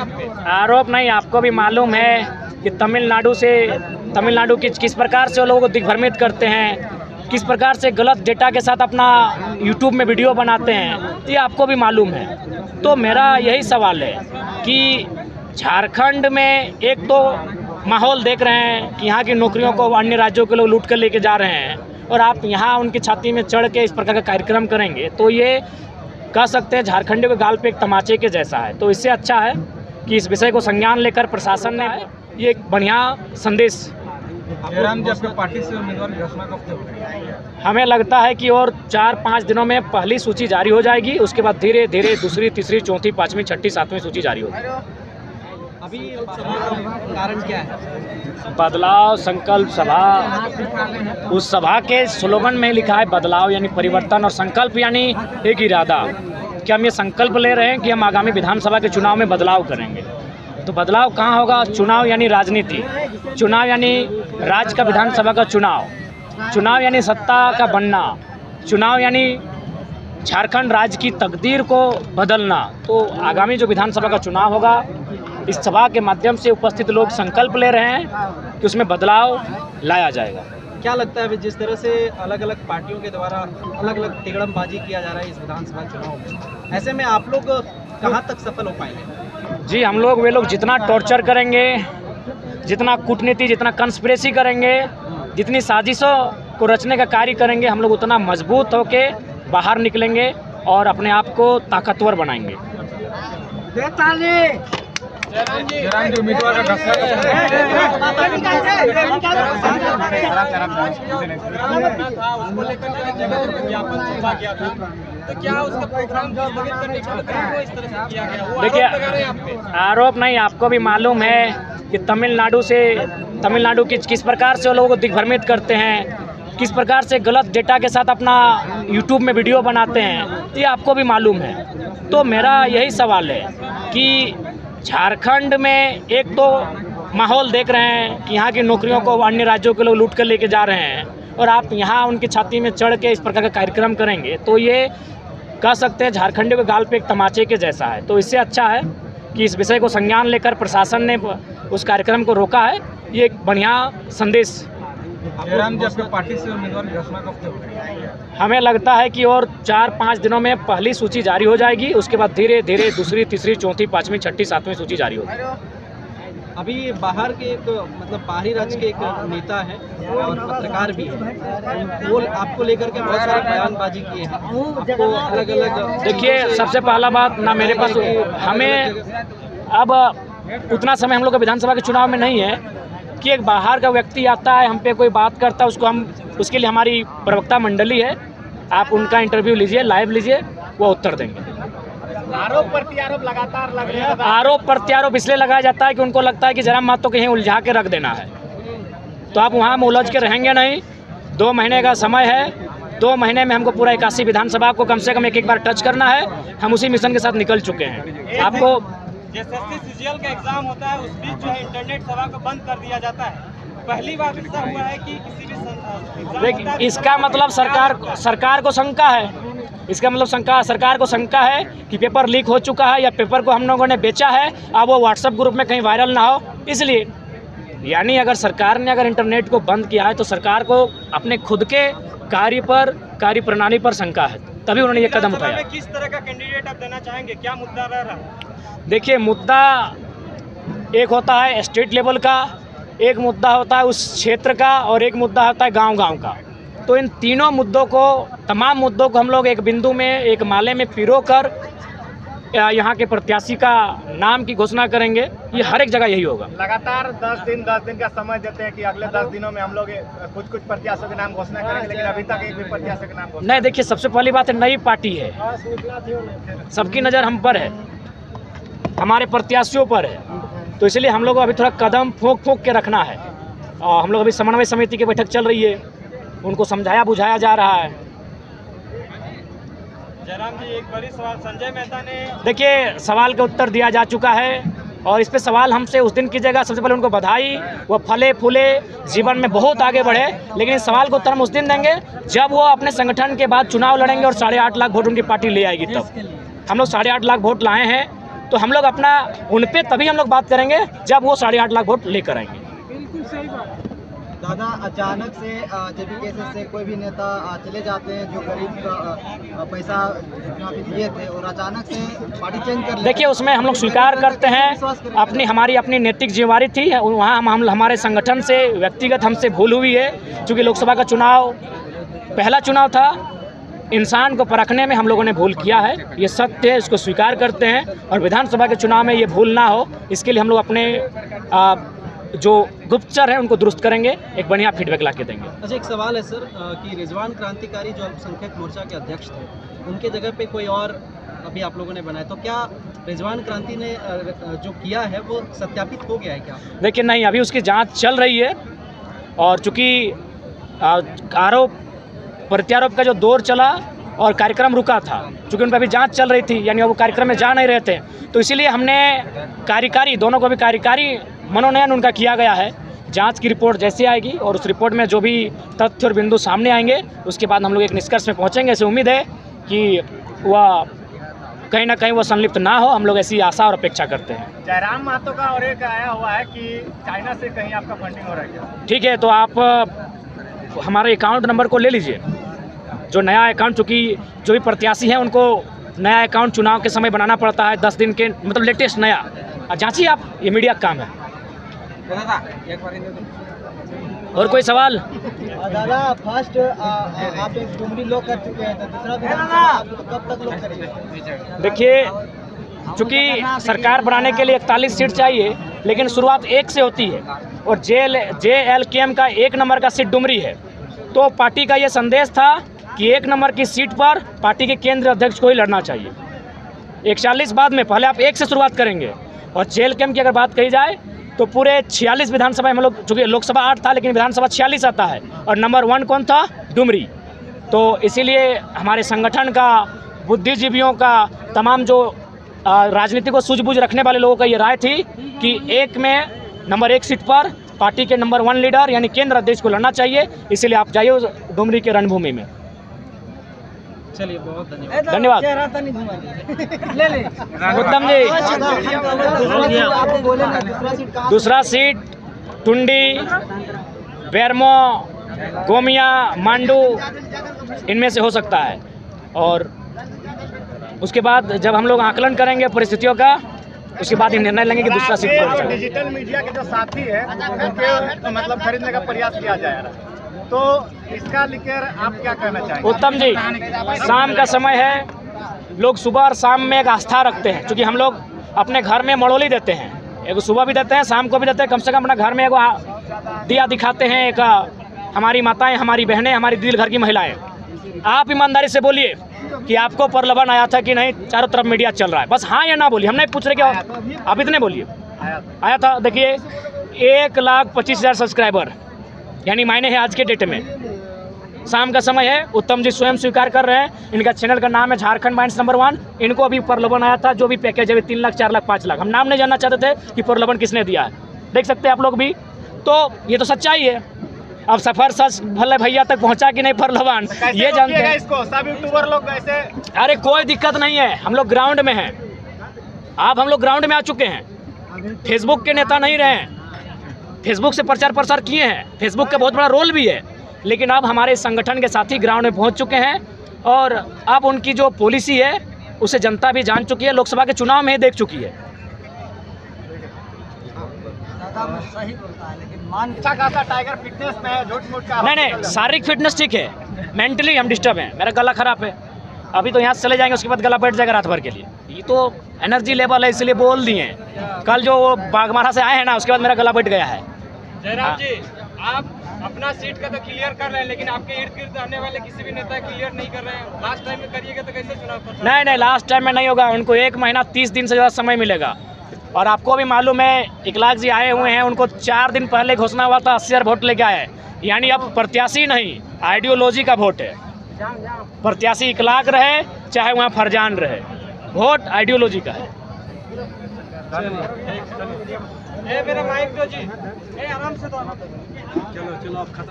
आप पे? आरोप नहीं, आपको भी मालूम है कि तमिलनाडु किस प्रकार से वो लोगों को दिग्भ्रमित करते हैं, किस प्रकार से गलत डेटा के साथ अपना यूट्यूब में वीडियो बनाते हैं, ये आपको भी मालूम है। तो मेरा यही सवाल है कि झारखंड में एक तो माहौल देख रहे हैं कि यहाँ की नौकरियों को अन्य राज्यों के लोग लूट कर लेके जा रहे हैं, और आप यहाँ उनकी छाती में चढ़ के इस प्रकार का कार्यक्रम करेंगे तो ये कह सकते हैं झारखंडी के गाल पे एक तमाचे के जैसा है। तो इससे अच्छा है कि इस विषय को संज्ञान लेकर प्रशासन ने ये एक बढ़िया संदेश। जयराम जी, आपके पार्टी से उम्मीदवार की घोषणा कब तक? हमें लगता है कि और 4-5 दिनों में पहली सूची जारी हो जाएगी, उसके बाद धीरे धीरे दूसरी, तीसरी, चौथी, पाँचवीं, छठी, सातवीं सूची जारी होगी। अभी कारण क्या है? बदलाव संकल्प सभा, उस सभा के स्लोगन में लिखा है बदलाव यानी परिवर्तन, और संकल्प यानी एक इरादा कि हम ये संकल्प ले रहे हैं कि हम आगामी विधानसभा के चुनाव में बदलाव करेंगे। तो बदलाव कहाँ होगा? चुनाव यानी राजनीति, चुनाव यानी राज्य का विधानसभा का चुनाव, चुनाव यानी सत्ता का बनना, चुनाव यानी झारखंड राज्य की तकदीर को बदलना। तो आगामी जो विधानसभा का चुनाव होगा, इस सभा के माध्यम से उपस्थित लोग संकल्प ले रहे हैं कि उसमें बदलाव लाया जाएगा। क्या लगता है जिस तरह से अलग अलग पार्टियों के द्वारा अलग अलग तिगड़मबाजी किया जा रहा है इस विधानसभा चुनाव में, ऐसे में आप लोग कहाँ तक सफल हो पाएंगे? जी, हम लोग वे लोग जितना टॉर्चर करेंगे, जितना कूटनीति, जितना कंस्पिरेसी करेंगे, जितनी साजिशों को रचने का कार्य करेंगे, हम लोग उतना मजबूत होके बाहर निकलेंगे और अपने आप को ताकतवर बनाएंगे। जयराम जी, उम्मीदवार का देखिए, आरोप नहीं, आपको भी मालूम है कि तमिलनाडु किस प्रकार से वो लोगों को दिग्भ्रमित करते हैं, किस प्रकार से गलत डेटा के साथ अपना यूट्यूब में वीडियो बनाते हैं, ये आपको भी मालूम है। तो मेरा यही सवाल है कि झारखंड में एक तो माहौल देख रहे हैं कि यहाँ की नौकरियों को अन्य राज्यों के लोग लूट कर लेके जा रहे हैं, और आप यहाँ उनकी छाती में चढ़ के इस प्रकार का कार्यक्रम करेंगे तो ये कह सकते हैं झारखंडी के गाल पे एक तमाचे के जैसा है। तो इससे अच्छा है कि इस विषय को संज्ञान लेकर प्रशासन ने उस कार्यक्रम को रोका है, ये एक बढ़िया संदेश। जयराम जी, आपके पार्टी से उम्मीदवार की घोषणा कब तक? हमें लगता है कि और 4-5 दिनों में पहली सूची जारी हो जाएगी, उसके बाद धीरे धीरे दूसरी, तीसरी, चौथी, पाँचवीं, छठी, सातवीं सूची जारी होगी। अभी बाहर के एक बाहरी राज्य के एक नेता है और पत्रकार भी है, वो आपको लेकर के बहुत सारी बयानबाजी किए हैं, आपको अलग अलग। देखिए, सबसे पहला बात ना मेरे पास, हमें अब उतना समय हम लोग का विधानसभा के चुनाव में नहीं है कि एक बाहर का व्यक्ति आता है, हम पे कोई बात करता है, उसके लिए हमारी प्रवक्ता मंडली है, आप उनका इंटरव्यू लीजिए, लाइव लीजिए, वो उत्तर देंगे। आरोप प्रत्यारोप लगातार लग रहे हैं। आरोप प्रत्यारोप इसलिए लगाया जाता है कि उनको लगता है कि जयराम महतो को कहीं उलझा के रख देना है, तो आप वहाँ में उलझ के रहेंगे नहीं। 2 महीने का समय है, 2 महीने में हमको पूरा 81 विधानसभा को कम से कम एक बार टच करना है। हम उसी मिशन के साथ निकल चुके हैं। आपको एसएससी सीजीएल का एग्जाम होता है, उस बीच जो है इंटरनेट सेवा को बंद कर दिया जाता है। पहली बार ऐसा हुआ है कि किसी भी देखिए, इसका मतलब सरकार को शंका है, इसका मतलब सरकार को शंका है कि पेपर लीक हो चुका है या पेपर को हम लोगों ने बेचा है, अब वो व्हाट्सएप ग्रुप में कहीं वायरल ना हो, इसलिए। यानी अगर सरकार ने इंटरनेट को बंद किया है तो सरकार को अपने खुद के कार्य प्रणाली पर शंका है, तभी उन्होंने ये कदम उठाया। किस तरह का कैंडिडेट आप देना चाहेंगे, क्या मुद्दा रह रहा है? देखिए, मुद्दा एक होता है स्टेट लेवल का, एक मुद्दा होता है उस क्षेत्र का, और एक मुद्दा होता है गांव-गांव का। तो इन तीनों मुद्दों को, तमाम मुद्दों को हम लोग एक बिंदु में, एक माले में पिरोकर यहाँ के प्रत्याशी का नाम की घोषणा करेंगे। ये हर एक जगह यही होगा। लगातार 10 दिन का समय देते हैं कि अगले 10 दिनों में हम लोग कुछ प्रत्याशियों के नाम घोषणा करेंगे, लेकिन अभी तक एक भी प्रत्याशी का नाम नहीं। देखिए, सबसे पहली बात है, नई पार्टी है, सबकी नज़र हम पर है, हमारे प्रत्याशियों पर है, तो इसलिए हम लोग को अभी थोड़ा कदम फूंक के रखना है। और हम लोग अभी समन्वय समिति की बैठक चल रही है, उनको समझाया बुझाया जा रहा है। जयराम जी, एक बड़ी सवाल संजय मेहता ने, देखिए, सवाल का उत्तर दिया जा चुका है, और इस पे सवाल हमसे उस दिन कीजिएगा। सबसे पहले उनको बधाई, वो फले फूले, जीवन में बहुत आगे बढ़े, लेकिन इस सवाल का उत्तर हम उस दिन देंगे जब वो अपने संगठन के बाद चुनाव लड़ेंगे और 8.5 लाख वोट उनकी पार्टी ले आएगी। तब हम लोग 8.5 लाख वोट लाए हैं, तो हम लोग अपना उन पे तभी हम लोग बात करेंगे जब वो 8.5 लाख वोट लेकर आएंगे। दादा, अचानक से जेपी केसेस से कोई भी नेता चले जाते हैं जो गरीब का पैसा जितना भी दिए थे और अचानक से पार्टी चेंज कर। देखिए, उसमें हम लोग स्वीकार करते हैं, हमारी अपनी नैतिक जिम्मेवारी थी। वहाँ हम हमारे संगठन से व्यक्तिगत हमसे भूल हुई है, क्योंकि लोकसभा का चुनाव पहला चुनाव था। इंसान को परखने में हम लोगों ने भूल किया है, ये सत्य है, इसको स्वीकार करते हैं। और विधानसभा के चुनाव में ये भूल ना हो, इसके लिए हम लोग अपने जो गुप्तचर हैं उनको दुरुस्त करेंगे, एक बढ़िया फीडबैक ला के देंगे। अच्छा, एक सवाल है सर कि रिजवान क्रांतिकारी जो अल्पसंख्यक मोर्चा के अध्यक्ष थे, उनके जगह पे कोई और अभी आप लोगों ने बनाया, तो क्या रिजवान क्रांति ने जो किया है वो सत्यापित हो गया है क्या? देखिए, नहीं, अभी उसकी जांच चल रही है। और चूँकि आरोप प्रत्यारोप का जो दौर चला और कार्यक्रम रुका था, चूँकि उन पर अभी जांच चल रही थी, यानी वो कार्यक्रम में जा नहीं रहे थे, तो इसीलिए हमने कार्यकारी दोनों को भी कार्यकारी मनोनयन उनका किया गया है। जांच की रिपोर्ट जैसे आएगी और उस रिपोर्ट में जो भी तथ्य और बिंदु सामने आएंगे, उसके बाद हम लोग एक निष्कर्ष में पहुंचेंगे। ऐसे उम्मीद है कि वह कहीं ना कहीं वो संलिप्त ना हो, हम लोग ऐसी आशा और अपेक्षा करते हैं। जयराम महतो का और एक आया हुआ है कि चाइना से कहीं आपका फंडिंग हो रहा है क्या? ठीक है, तो आप हमारे अकाउंट नंबर को ले लीजिए। जो नया अकाउंट, चूँकि जो भी प्रत्याशी हैं उनको नया अकाउंट चुनाव के समय बनाना पड़ता है, 10 दिन के, मतलब लेटेस्ट नया। जांचिए आप, ये मीडिया का काम है। और कोई सवाल? दादा, फर्स्ट आप एक डुमरी लॉक कर चुके हैं, तो दूसरा विधानसभा कब तक लॉक करेंगे? देखिए, चूँकि सरकार बनाने के लिए 41 सीट चाहिए, लेकिन शुरुआत 1 से होती है और JLKM का 1 नंबर का सीट डुमरी है। तो पार्टी का ये संदेश था कि 1 नंबर की सीट पर पार्टी के केंद्रीय अध्यक्ष को ही लड़ना चाहिए। 41 बाद में पहले आप 1 से शुरुआत करेंगे। और JLKM की अगर बात कही जाए तो पूरे 46 विधानसभा हम लोग, चूँकि लोकसभा 8 था लेकिन विधानसभा 46 आता है, और नंबर 1 कौन था? डुमरी। तो इसीलिए हमारे संगठन का, बुद्धिजीवियों का, तमाम जो राजनीति को सूझबूझ रखने वाले लोगों का ये राय थी कि 1 में नंबर 1 सीट पर पार्टी के नंबर 1 लीडर यानी केंद्र अध्यक्ष को लड़ना चाहिए। इसीलिए आप जाइए उस डुमरी के रणभूमि में। चलिए, बहुत धन्यवाद। धन्यवाद उत्तम जी। दूसरा सीट टुंडी, बेरमो, गोमिया, मांडू, इनमें से हो सकता है। और उसके बाद जब हम लोग आकलन करेंगे परिस्थितियों का, उसके बाद ही निर्णय लेंगे कि दूसरा सीट कौन सा। डिजिटल मीडिया के जो साथी है उनके मतलब खरीदने का प्रयास किया जा रहा है, तो इसका लेकर आप क्या कहना चाहेंगे? उत्तम जी, शाम का समय है, लोग सुबह और शाम में एक आस्था रखते हैं। क्योंकि हम लोग अपने घर में मड़ोली देते हैं, एक सुबह भी देते हैं, शाम को भी देते हैं। कम से कम अपना घर में एक दिया दिखाते हैं। एक हमारी माताएं, हमारी बहनें, हमारी दिल घर की महिलाएं। आप ईमानदारी से बोलिए कि आपको प्रलोभन आया था कि नहीं? चारों तरफ मीडिया चल रहा है, बस हाँ या ना बोलिए, हम नहीं पूछ रहे क्या आप इतने बोलिए। आया था। देखिए, 1,25,000 सब्सक्राइबर यानी मायने है आज के डेट में। शाम का समय है, उत्तम जी स्वयं स्वीकार कर रहे हैं, इनका चैनल का नाम है झारखंड माइंड्स नंबर 1। इनको अभी प्रलोभन आया था, जो भी पैकेज है 3 लाख, 4 लाख, 5 लाख। हम नाम नहीं जानना चाहते थे कि प्रलोभन किसने दिया है, देख सकते हैं आप लोग भी। तो ये तो सच्चाई है। अब सफर सच भले भैया तक पहुंचा कि नहीं प्रलोभन, ये जानते हैं। इसको सब यूट्यूबर लोग ऐसे, अरे कोई दिक्कत नहीं है, हम लोग ग्राउंड में हैं। हम लोग ग्राउंड में आ चुके हैं, फेसबुक के नेता नहीं रहे हैं। फेसबुक से प्रचार प्रसार किए हैं, फेसबुक का बहुत बड़ा रोल भी है, लेकिन अब हमारे संगठन के साथी ग्राउंड में पहुंच चुके हैं। और अब उनकी जो पॉलिसी है उसे जनता भी जान चुकी है, लोकसभा के चुनाव में ही देख चुकी है। सही बोलता है, लेकिन अच्छा खासा टाइगर फिटनेस में है, झूठ मूठ का नहीं, शारीरिक फिटनेस ठीक है, मेंटली हम डिस्टर्ब हैं। मेरा गला खराब है, अभी तो यहाँ से चले जाएंगे, उसके बाद गला बैठ जाएगा रात भर के लिए। ये तो एनर्जी लेवल है, इसलिए बोल दिए। कल जो बागमारा से आए हैं ना, उसके बाद मेरा गला बैठ गया है। जयराम जी, आप अपना सीट का तो क्लियर कर रहे हैं, लेकिन आपके इर्द गिर्द रहने वाले किसी भी नेता क्लियर नहीं कर रहे हैं। लास्ट टाइम में करिएगा तो कैसे चुनाव कर? नहीं, लास्ट टाइम में नहीं होगा। उनको 1 महीना 30 दिन से ज़्यादा समय मिलेगा। और आपको भी मालूम है, इकलाक जी आए हुए हैं, उनको 4 दिन पहले घोषणा हुआ था 80,000 वोट लेके आए। यानी अब प्रत्याशी नहीं, आइडियोलॉजी का वोट है। प्रत्याशी इकलाक रहे चाहे वहाँ फरजान रहे, वोट आइडियोलॉजी का है। मेरा माइक दो जी, आराम से दो। चलो अब खत्म।